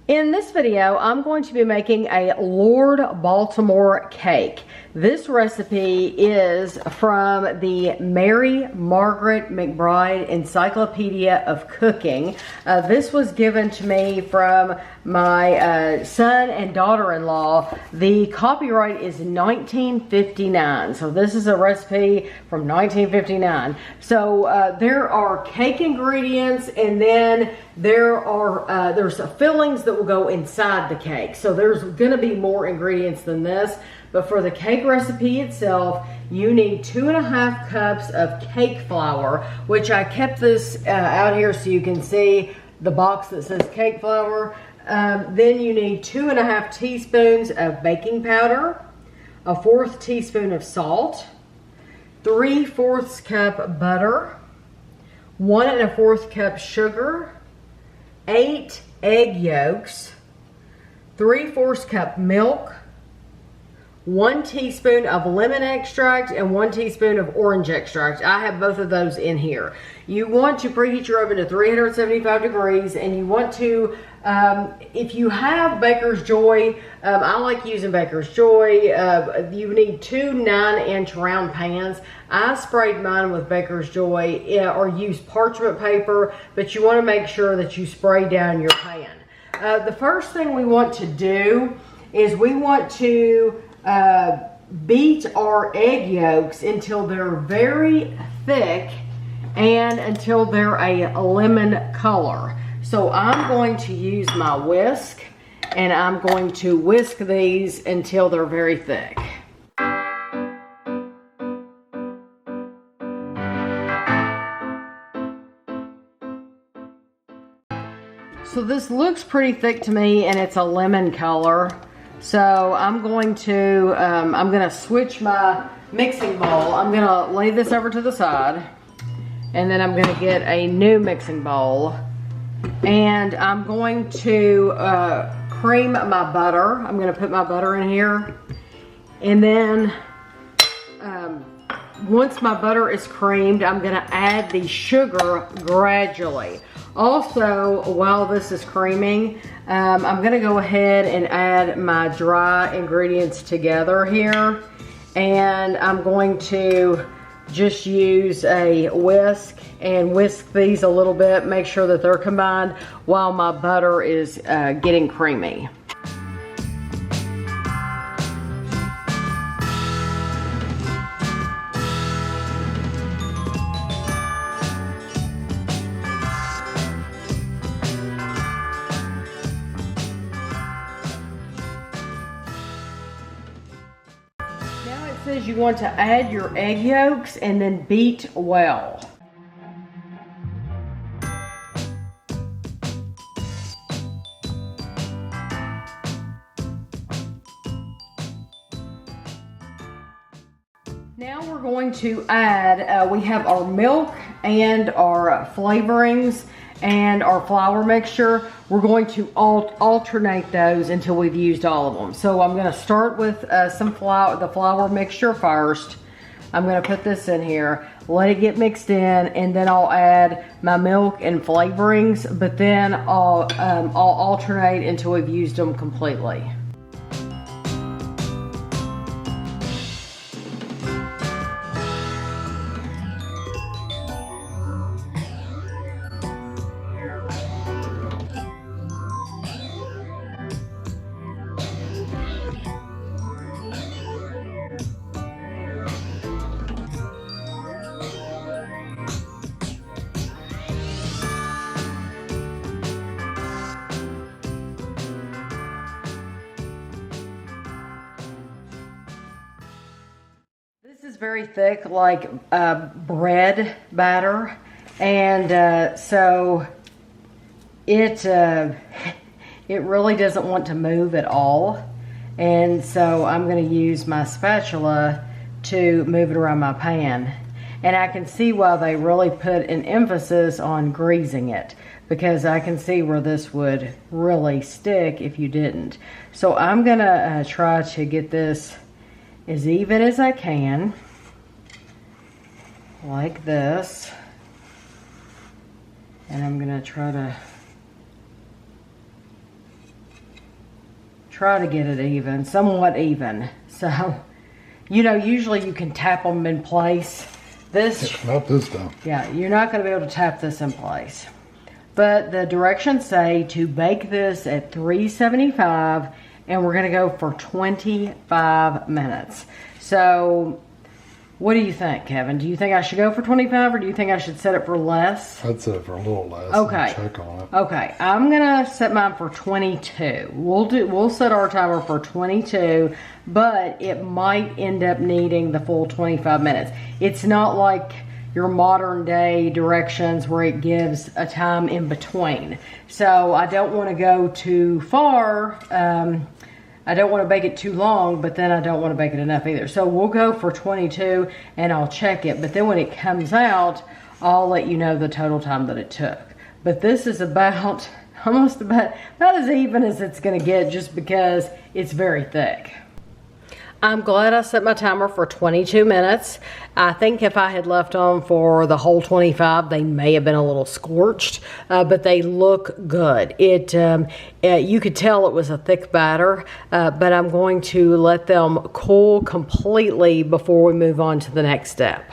In this video, I'm going to be making a Lord Baltimore cake. This recipe is from the Margaret McBride Encyclopedia of Cooking. This was given to me from my son and daughter-in-law. The copyright is 1959, so this is a recipe from 1959. So there are cake ingredients, and then there's fillings that will go inside the cake. So there's going to be more ingredients than this. But for the cake recipe itself, you need 2.5 cups of cake flour, which I kept this out here so you can see the box that says cake flour. Then you need 2.5 teaspoons of baking powder, a 1/4 teaspoon of salt, 3/4 cup butter, 1 1/4 cup sugar, 8 egg yolks, 3/4 cup milk, 1 teaspoon of lemon extract, and 1 teaspoon of orange extract. I have both of those in here. You want to preheat your oven to 375 degrees, and you want to, if you have Baker's Joy, I like using Baker's Joy. You need 2 9-inch round pans. I sprayed mine with Baker's Joy, or use parchment paper, but you want to make sure that you spray down your pan. The first thing we want to do is we want to beat our egg yolks until they're very thick and until they're a lemon color. So I'm going to use my whisk, and I'm going to whisk these until they're very thick. So this looks pretty thick to me, and it's a lemon color. So I'm going to switch my mixing bowl. I'm gonna lay this over to the side, and then I'm gonna get a new mixing bowl, and I'm going to cream my butter. I'm gonna put my butter in here, and then once my butter is creamed, I'm gonna add the sugar gradually. Also, while this is creaming, I'm gonna go ahead and add my dry ingredients together here. And I'm going to just use a whisk and whisk these a little bit, make sure that they're combined while my butter is getting creamy. Says you want to add your egg yolks and then beat well. Now we're going to add, we have our milk and our flavorings and our flour mixture. We're going to alternate those until we've used all of them. So I'm gonna start with the flour mixture first. I'm gonna put this in here, let it get mixed in, and then I'll add my milk and flavorings, but then I'll alternate until we've used them completely. This is very thick, like bread batter, and so it really doesn't want to move at all. And so I'm going to use my spatula to move it around my pan. And I can see why they really put an emphasis on greasing it, because I can see where this would really stick if you didn't. So I'm going to try to get this as even as I can, like this. And I'm gonna try to try to get it even, somewhat even. So, you know, usually you can tap them in place. This, not this time. Yeah, you're not going to be able to tap this in place. But the directions say to bake this at 375, and we're going to go for 25 minutes. So, what do you think, Kevin? Do you think I should go for 25, or do you think I should set it for less? I'd set it for a little less. Okay. And check on it. Okay, I'm gonna set mine for 22. We'll set our timer for 22, but it might end up needing the full 25 minutes. It's not like your modern day directions where it gives a time in between. So I don't want to go too far. I don't want to bake it too long, but then I don't want to bake it enough either. So we'll go for 22 and I'll check it. But then when it comes out, I'll let you know the total time that it took. But this is about, almost about as even as it's going to get, just because it's very thick. I'm glad I set my timer for 22 minutes. I think if I had left on for the whole 25, they may have been a little scorched, but they look good. You could tell it was a thick batter, but I'm going to let them cool completely before we move on to the next step.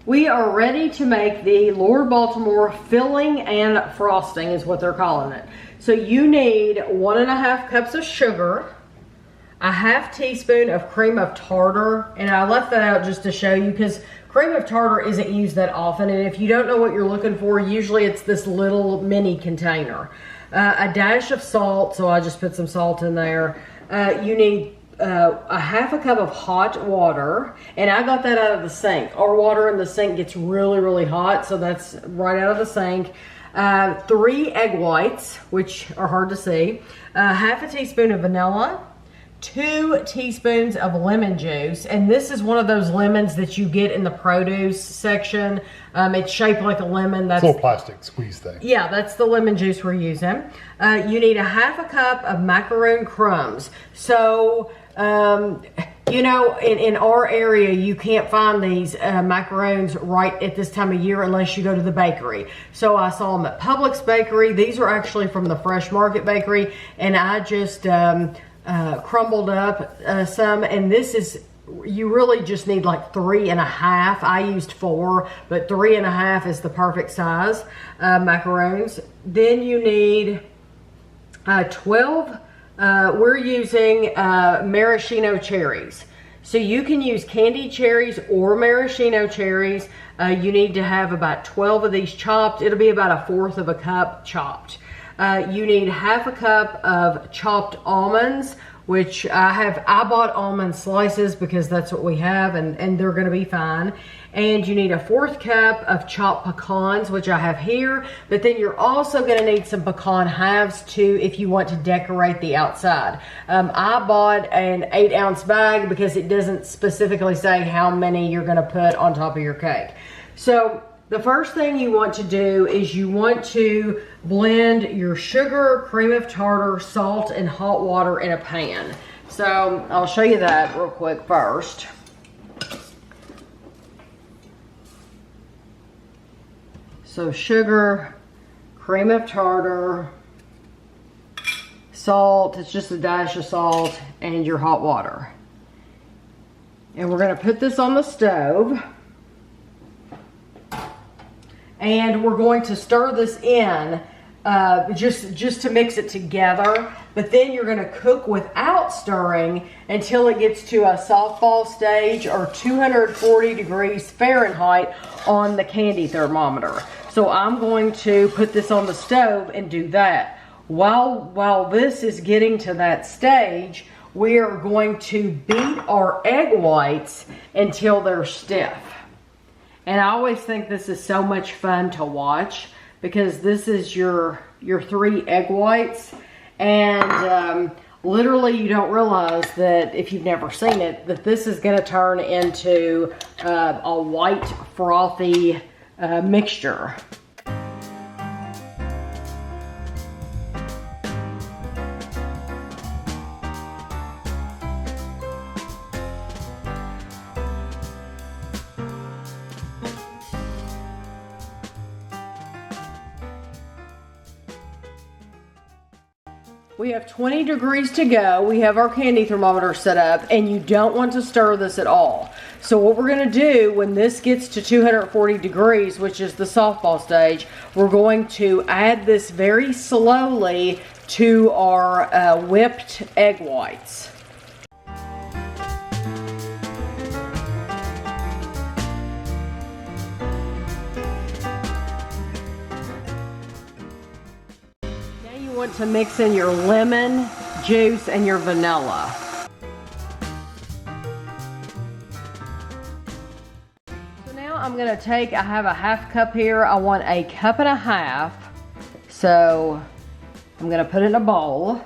We are ready to make the Lord Baltimore filling and frosting is what they're calling it. So you need 1.5 cups of sugar, a half teaspoon of cream of tartar, and I left that out just to show you because cream of tartar isn't used that often, and if you don't know what you're looking for, usually it's this little mini container. A dash of salt, so I just put some salt in there. You need a half a cup of hot water, and I got that out of the sink. Our water in the sink gets really, really hot, so that's right out of the sink. 3 egg whites, which are hard to see. Half a teaspoon of vanilla. 2 teaspoons of lemon juice, and this is one of those lemons that you get in the produce section. It's shaped like a lemon. That's a little plastic squeeze thing. Yeah, that's the lemon juice we're using. You need a half a cup of macaroon crumbs. So, you know, in our area, you can't find these macaroons right at this time of year unless you go to the bakery. So I saw them at Publix Bakery. These are actually from the Fresh Market Bakery, and I just crumbled up some, and this is, you really just need like 3.5. I used 4, but 3.5 is the perfect size macaroons. Then you need 12, we're using maraschino cherries. So you can use candied cherries or maraschino cherries. You need to have about 12 of these chopped. It'll be about 1/4 cup chopped. You need half a cup of chopped almonds, which I bought almond slices because that's what we have, and they're gonna be fine. And you need a 1/4 cup of chopped pecans, which I have here, but then you're also gonna need some pecan halves too if you want to decorate the outside. I bought an 8-ounce bag because it doesn't specifically say how many you're gonna put on top of your cake. So the first thing you want to do is you want to blend your sugar, cream of tartar, salt, and hot water in a pan. So I'll show you that real quick first. So sugar, cream of tartar, salt, it's just a dash of salt, and your hot water. And we're gonna put this on the stove. And we're going to stir this in just to mix it together, but then you're going to cook without stirring until it gets to a softball stage or 240 degrees Fahrenheit on the candy thermometer. So I'm going to put this on the stove and do that. While this is getting to that stage, we are going to beat our egg whites until they're stiff. And I always think this is so much fun to watch because this is your 3 egg whites, and literally you don't realize that if you've never seen it, that this is going to turn into a white frothy mixture. We have 20 degrees to go. We have our candy thermometer set up, and you don't want to stir this at all. So what we're gonna do when this gets to 240 degrees, which is the softball stage, we're going to add this very slowly to our whipped egg whites. Now you want to mix in your lemon juice and your vanilla. I'm gonna take, I have a half cup here. I want a cup and a half. So I'm gonna put it in a bowl.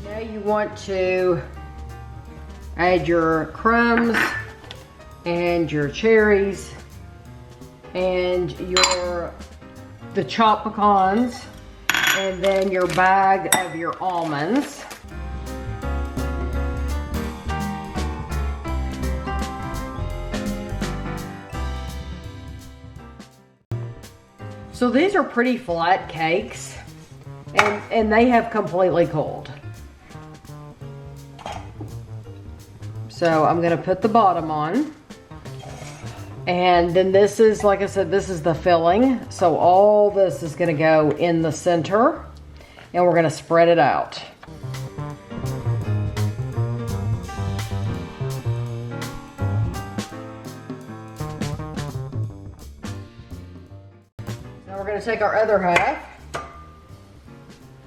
Now you want to add your crumbs and your cherries and the chopped pecans, and then your bag of your almonds. So these are pretty flat cakes, and they have completely cooled. So I'm gonna put the bottom on. And then this is, like I said, this is the filling. So all this is gonna go in the center, and we're gonna spread it out. We're going to take our other half,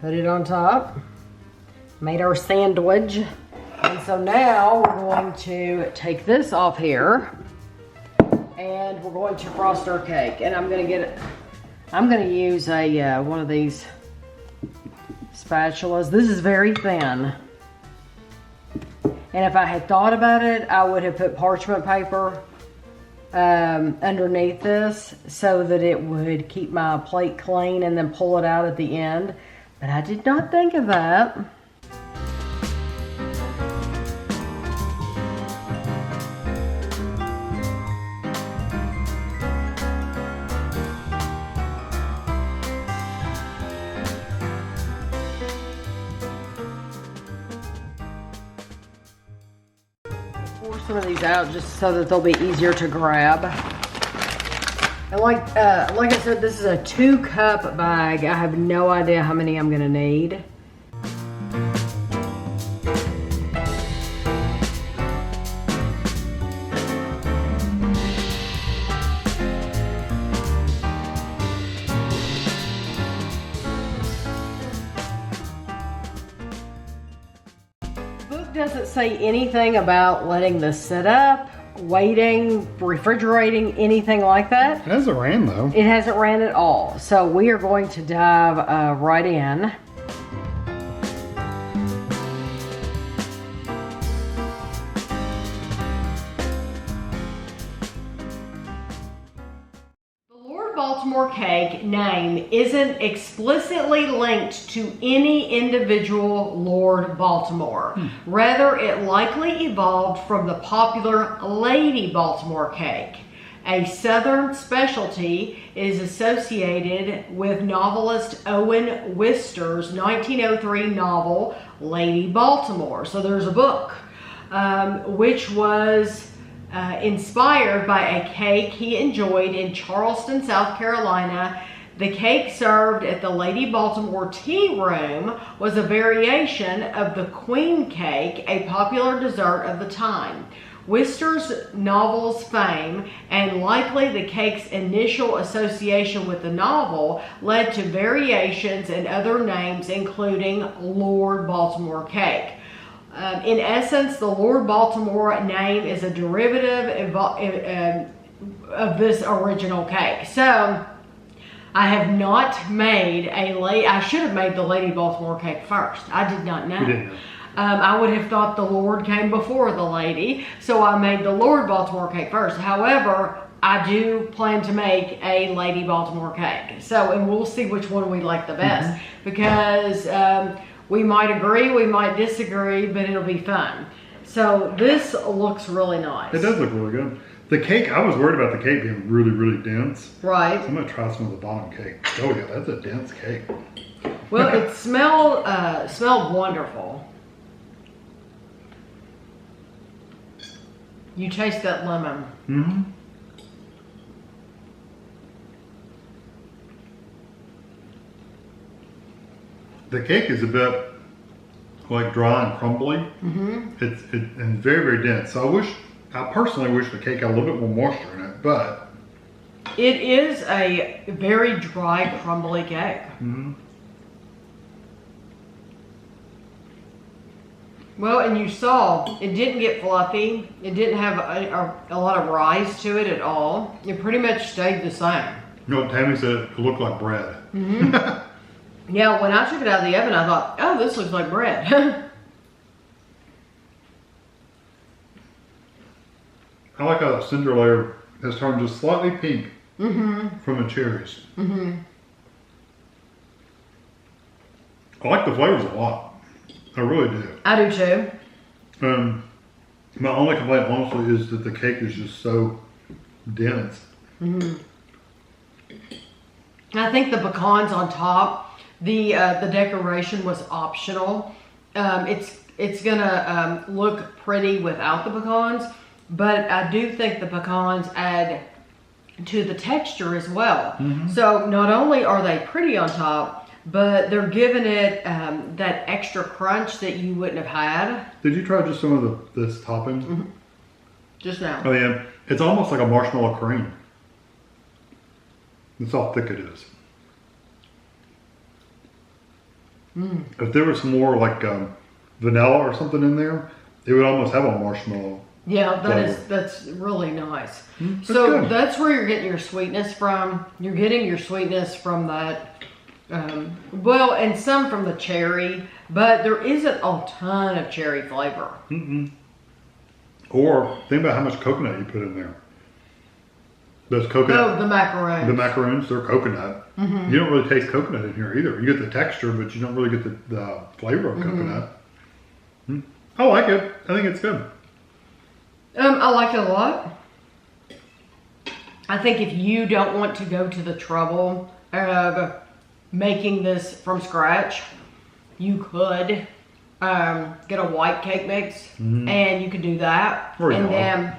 put it on top, made our sandwich, and so now we're going to take this off here, and we're going to frost our cake. And I'm going to use a one of these spatulas. This is very thin, and if I had thought about it, I would have put parchment paper underneath this so that it would keep my plate clean and then pull it out at the end, but I did not think of that. Pour some of these out just so that they'll be easier to grab. And like I said, this is a 2-cup bag. I have no idea how many I'm gonna need. Doesn't say anything about letting this sit up, waiting, refrigerating, anything like that. It hasn't ran though. It hasn't ran at all. So we are going to dive right in. Baltimore cake name isn't explicitly linked to any individual Lord Baltimore. Rather, it likely evolved from the popular Lady Baltimore cake. A Southern specialty is associated with novelist Owen Wister's 1903 novel, Lady Baltimore. So there's a book, which was inspired by a cake he enjoyed in Charleston, South Carolina. The cake served at the Lady Baltimore Tea Room was a variation of the Queen Cake, a popular dessert of the time. Wister's novel's fame, and likely the cake's initial association with the novel, led to variations and other names, including Lord Baltimore cake. In essence, the Lord Baltimore name is a derivative of this original cake. So, I have not made I should have made the Lady Baltimore cake first. I did not know. You didn't. I would have thought the Lord came before the Lady, so I made the Lord Baltimore cake first. However, I do plan to make a Lady Baltimore cake. So, and we'll see which one we like the best, because we might agree, we might disagree, but it'll be fun. So this looks really nice. It does look really good. The cake, I was worried about the cake being really, really dense. Right. So I'm gonna try some of the bottom cake. Oh yeah, that's a dense cake. Well, it smelled wonderful. You taste that lemon. Mm-hmm. The cake is a bit like dry and crumbly. Mm-hmm. It's and very, very dense. So I personally wish the cake had a little bit more moisture in it, but it is a very dry, crumbly cake. Mm-hmm. Well, and you saw it didn't get fluffy. It didn't have a lot of rise to it at all. It pretty much stayed the same. You know what Tammy said? It looked like bread. Mm-hmm. Yeah, when I took it out of the oven, I thought, oh, this looks like bread. I like how the cinder layer has turned just slightly pink from the cherries. Mm-hmm. I like the flavors a lot. I really do. I do too. My only complaint, honestly, is that the cake is just so dense. Mm-hmm. I think the pecans on top, the decoration was optional. It's gonna look pretty without the pecans, but I do think the pecans add to the texture as well. Mm-hmm. So not only are they pretty on top, but they're giving it that extra crunch that you wouldn't have had. Did you try just some of this topping? Mm-hmm. Just now. Oh yeah, it's almost like a marshmallow cream. That's how thick it is. Mm. If there was more like vanilla or something in there, it would almost have a marshmallow. Yeah, flavor. that's really nice. That's so good. that's where you're getting your sweetness from. You're getting your sweetness from that, well, and some from the cherry, but there isn't a ton of cherry flavor. Mm-mm. Or think about how much coconut you put in there. Those coconut. Oh, the macaroons. The macaroons, they're coconut. Mm-hmm. You don't really taste coconut in here either. You get the texture, but you don't really get the flavor of coconut. Mm. I like it. I think it's good. I like it a lot. I think if you don't want to go to the trouble of making this from scratch, you could get a white cake mix, and you could do that. Or and yellow. then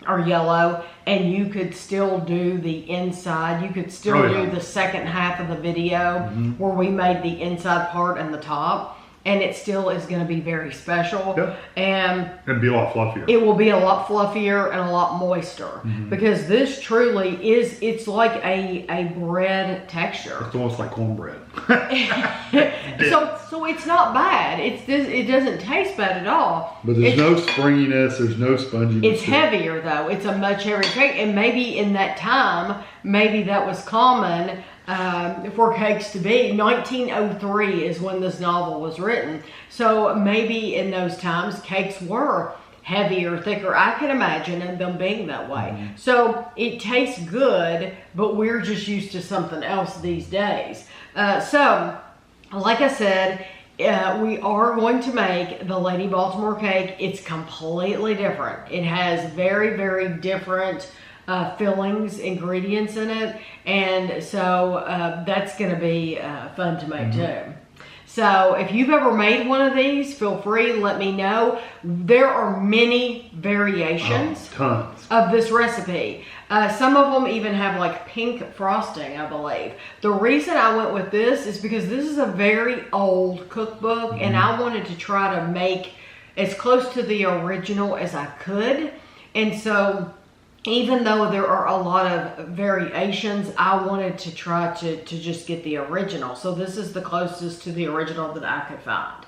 or yellow, and you could still do the inside. You could still do the second half of the video where we made the inside part and the top, and it still is going to be very special. Yep. And it'd be a lot fluffier. it will be a lot fluffier and a lot moister because this truly is, it's like a bread texture. It's almost like cornbread. So it's not bad. It doesn't taste bad at all. But there's no springiness, there's no sponginess. It's heavier though. It's a much heavier cake, and maybe in that time, maybe that was common for cakes to be. 1903 is when this novel was written. So maybe in those times, cakes were heavier, thicker. I can imagine them being that way. So it tastes good, but we're just used to something else these days. So, like I said, we are going to make the Lady Baltimore cake. It's completely different. It has very, very different fillings, ingredients in it, and so that's going to be fun to make too. So if you've ever made one of these, feel free, let me know. There are many variations tons of this recipe. Some of them even have like pink frosting, I believe. The reason I went with this is because this is a very old cookbook, and I wanted to try to make as close to the original as I could. And so even though there are a lot of variations, I wanted to try to just get the original. So this is the closest to the original that I could find.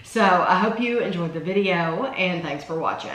So I hope you enjoyed the video, and thanks for watching.